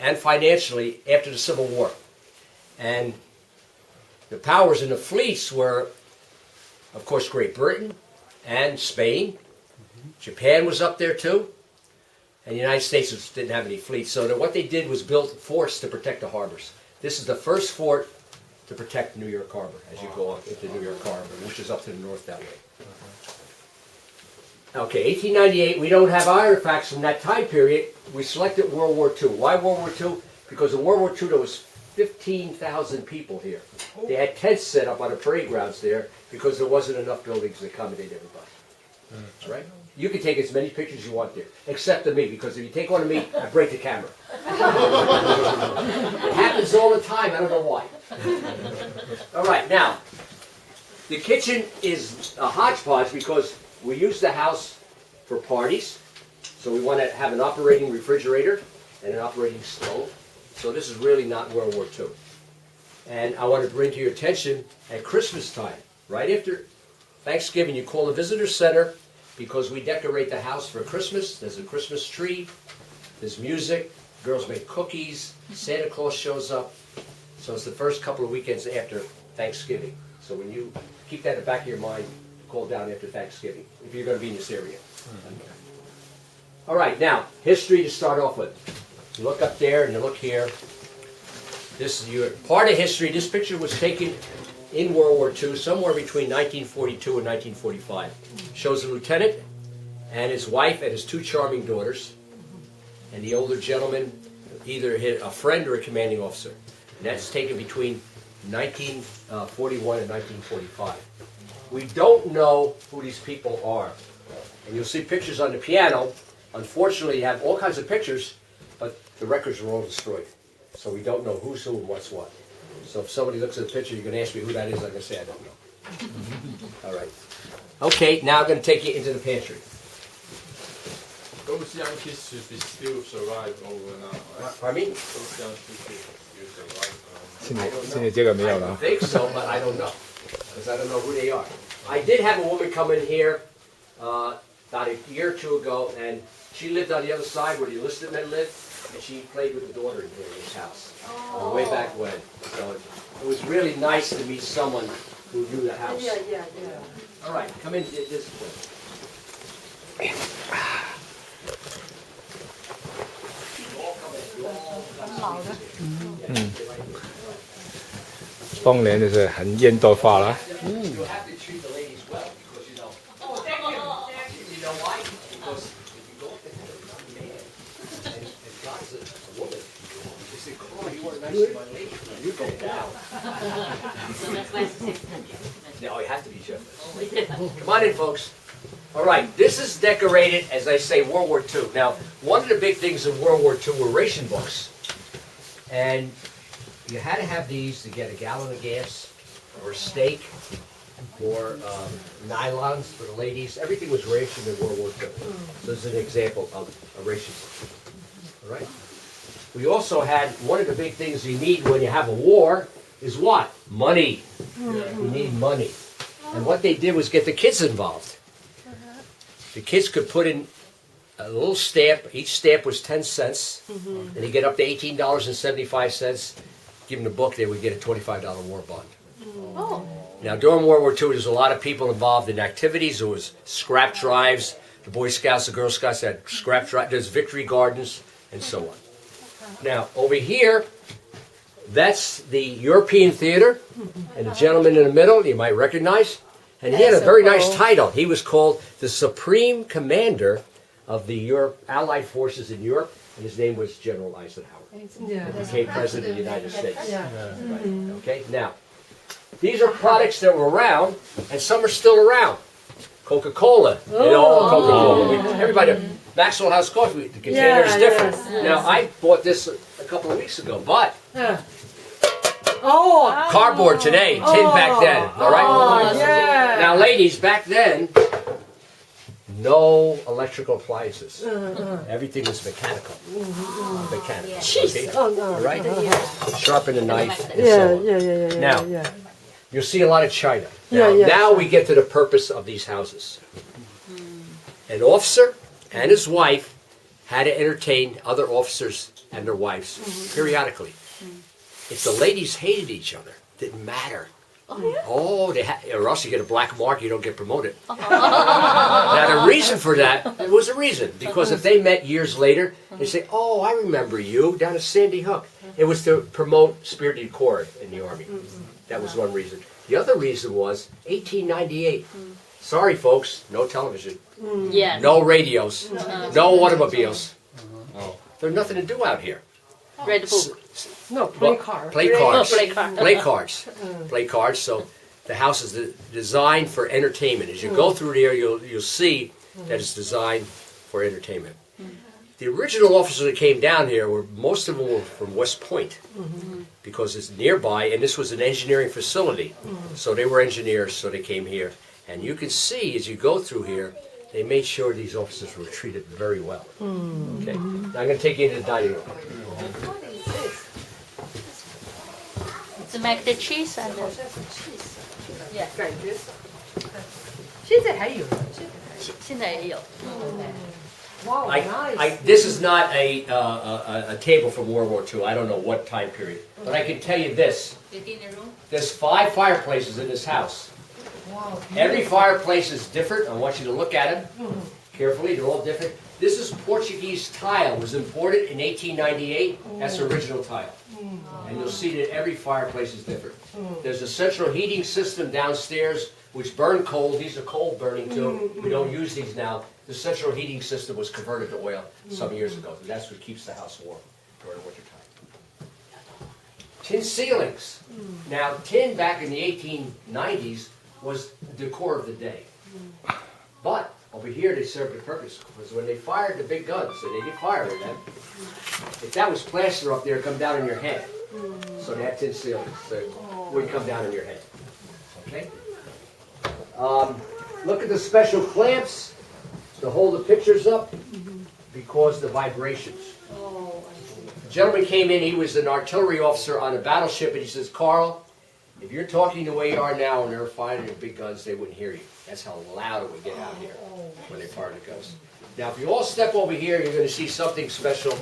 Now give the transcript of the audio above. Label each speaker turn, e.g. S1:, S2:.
S1: and financially after the Civil War. And the powers in the fleets were, of course, Great Britain and Spain. Japan was up there too. And the United States didn't have any fleets. So what they did was build forts to protect the harbors. This is the first fort to protect New York Harbor as you go up into New York Harbor, which is up to the north that way. Okay, 1898, we don't have artifacts from that time period. We selected World War II. Why World War II? Because in World War II there was 15,000 people here. They had tents set up on the parade grounds there because there wasn't enough buildings to accommodate everybody. That's right. You can take as many pictures as you want there, except of me, because if you take one of me, I break the camera. It happens all the time, I don't know why. All right, now, the kitchen is a hodgepodge because we use the house for parties, so we want to have an operating refrigerator and an operating stove. So this is really not World War II. And I want to bring to your attention, at Christmas time, right after Thanksgiving, you call the visitor center because we decorate the house for Christmas. There's a Christmas tree, there's music, girls make cookies, Santa Claus shows up. So it's the first couple of weekends after Thanksgiving. So when you keep that in the back of your mind, call down after Thanksgiving, if you're going to be in this area. All right, now, history to start off with. You look up there and you look here. This is your part of history. This picture was taken in World War II, somewhere between 1942 and 1945. Shows a lieutenant and his wife and his two charming daughters. And the older gentleman, either a friend or a commanding officer. And that's taken between 1941 and 1945. We don't know who these people are. And you'll see pictures on the piano. Unfortunately, you have all kinds of pictures, but the records were all destroyed. So we don't know who's who and what's what. So if somebody looks at the picture, you're going to ask me who that is. I'm going to say I don't know. All right. Okay, now I'm going to take you into the pantry.
S2: Those young kids should be still survive over now. Right?
S1: Pardon me?
S2: Those young kids should still survive.
S3: 现在这个没有
S1: I
S3: 了。
S1: think so, but I don't know. Because I don't know who they are. I did have a woman come in here about a year or two ago, and she lived on the other side where the enlisted men lived, and she played with the daughter in here in this house. Way back when. So it was really nice to meet someone who knew the house.
S4: Yeah.
S1: All right, come in this way.
S3: 丰年就是很艳都发了。
S1: You have to treat the ladies well because you know. Oh, thank you. You know why? Because if you go up to a man and God's a woman, you say, "Carl, you are nice to my lady." You go down. No, you have to be generous. Come on in, folks. All right, this is decorated, as I say, World War II. Now, one of the big things in World War II were ration books. And you had to have these to get a gallon of gas, or steak, or nylons for the ladies. Everything was rationed in World War II. So this is an example of a ration book. All right? We also had, one of the big things you need when you have a war is what? Money. You need money. And what they did was get the kids involved. The kids could put in a little stamp. Each stamp was 10 cents. And they get up to $18.75. Give them the book, they would get a $25 war bond.
S4: Oh.
S1: Now, during World War II, there's a lot of people involved in activities. There was scrap drives. The Boy Scouts, the Girl Scouts had scrap drives. There's victory gardens, and so on. Now, over here, that's the European theater. And the gentleman in the middle, you might recognize. And he had a very nice title. He was called the Supreme Commander of the Allied Forces in Europe. And his name was General Eisenhower.
S4: Yeah.
S1: He became President of the United States.
S4: Yeah.
S1: Right. Okay, now, these are products that were around, and some are still around. Coca-Cola, you know, Coca-Cola. Everybody, Maxwell House Coffee, the container is different.
S4: yes.
S1: Now, I bought this a couple of weeks ago, but
S4: Oh.
S1: cardboard today, tin back then, all right?
S4: Oh, yeah.
S1: Now, ladies, back then, no electrical appliances. Everything was mechanical. Mechanical. Okay? All right? Sharpen a knife and so on.
S4: Yeah.
S1: Now, you'll see a lot of China.
S4: Yeah,
S1: Now
S4: yeah.
S1: we get to the purpose of these houses. An officer and his wife had to entertain other officers and their wives periodically. If the ladies hated each other, didn't matter. Oh, or else you get a black mark, you don't get promoted. Now the reason for that, there was a reason, because if they met years later, they say, "Oh, I remember you down at Sandy Hook." It was to promote spirited corps in the Army. That was one reason. The other reason was 1898. Sorry, folks, no television,
S5: Yeah.
S1: no radios, no automobiles. There's nothing to do out here.
S5: Read the book.
S4: No,
S1: Well,
S4: play card.
S1: Play cards.
S5: Play card.
S1: Play cards. Play cards. So the house is designed for entertainment. As you go through there, you'll see that it's designed for entertainment. The original officers that came down here most of them were from West Point because it's nearby, and this was an engineering facility. So they were engineers, so they came here. And you can see as you go through here, they made sure these officers were treated very well. Okay. Now I'm going to take you into the dining room.
S5: It's mac and cheese and
S4: 感觉。现在还有。
S5: 现在也有。
S4: Wow, nice.
S1: This is not a table from World War II. I don't know what time period. But I can tell you this. There's 5 fireplaces in this house.
S4: Wow.
S1: Every fireplace is different. I want you to look at them carefully. They're all different. This is Portuguese tile. It was imported in 1898. That's original tile. And you'll see that every fireplace is different. There's a central heating system downstairs which burn coal. These are coal burning too. We don't use these now. The central heating system was converted to oil some years ago. And that's what keeps the house warm during the winter time. Tin ceilings. Now, tin back in the 1890s was the decor of the day. But over here they served a purpose, because when they fired the big guns, and they did fire with them, if that was plaster up there, it'd come down on your head. So they had tin ceilings, so it wouldn't come down on your head. Okay? Look at the special clamps to hold the pictures up, because the vibrations. A gentleman came in, he was an artillery officer on a battleship, and he says, "Carl, if you're talking the way you are now and they're firing the big guns, they wouldn't hear you." That's how loud it would get out here when they fired the guns. Now, if you all step over here, you're going to see something special